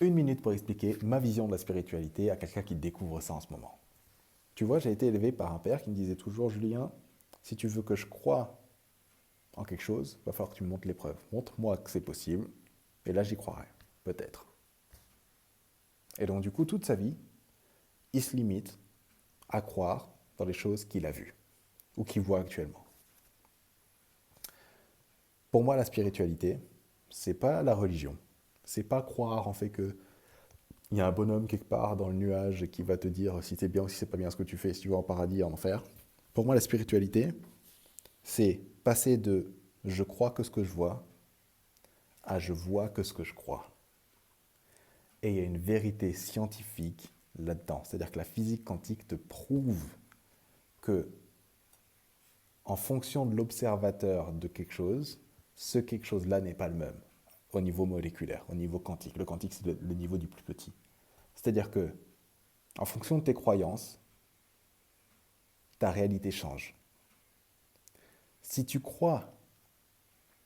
une minute pour expliquer ma vision de la spiritualité à quelqu'un qui découvre ça en ce moment. Tu vois, j'ai été élevé par un père qui me disait toujours, Julien, si tu veux que je croie en quelque chose, il va falloir que tu me montres les preuves. Montre-moi que c'est possible, et là j'y croirai, peut-être. Et donc du coup, toute sa vie, il se limite à croire dans les choses qu'il a vues, ou qu'il voit actuellement. Pour moi, la spiritualité, c'est pas la religion. C'est pas croire en fait que il y a un bonhomme quelque part dans le nuage qui va te dire si c'est bien ou si c'est pas bien ce que tu fais, si tu vas en paradis, en enfer. Pour moi, la spiritualité, c'est passer de je crois que ce que je vois à je vois que ce que je crois. Et il y a une vérité scientifique là-dedans. C'est-à-dire que la physique quantique te prouve que, en fonction de l'observateur de quelque chose, ce quelque chose-là n'est pas le même au niveau moléculaire, au niveau quantique. Le quantique, c'est le niveau du plus petit. C'est-à-dire que, en fonction de tes croyances, ta réalité change. Si tu crois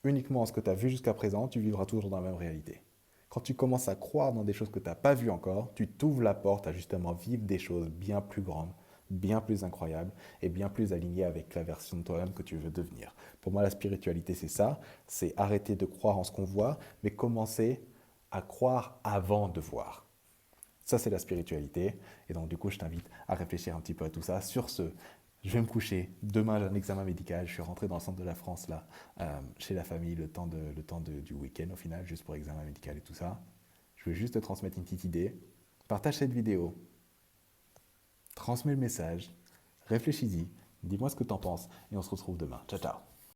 uniquement à ce que tu as vu jusqu'à présent, tu vivras toujours dans la même réalité. Quand tu commences à croire dans des choses que tu n'as pas vues encore, tu t'ouvres la porte à justement vivre des choses bien plus grandes, bien plus incroyables et bien plus alignées avec la version de toi-même que tu veux devenir. Pour moi, la spiritualité, c'est ça. C'est arrêter de croire en ce qu'on voit, mais commencer à croire avant de voir. Ça, c'est la spiritualité. Et donc, du coup, je t'invite à réfléchir un petit peu à tout ça. Sur ce, je vais me coucher. Demain, j'ai un examen médical. Je suis rentré dans le centre de la France, là, chez la famille, du week-end, au final, juste pour examen médical et tout ça. Je veux juste te transmettre une petite idée. Partage cette vidéo. Transmets le message. Réfléchis-y. Dis-moi ce que tu en penses. Et on se retrouve demain. Ciao, ciao.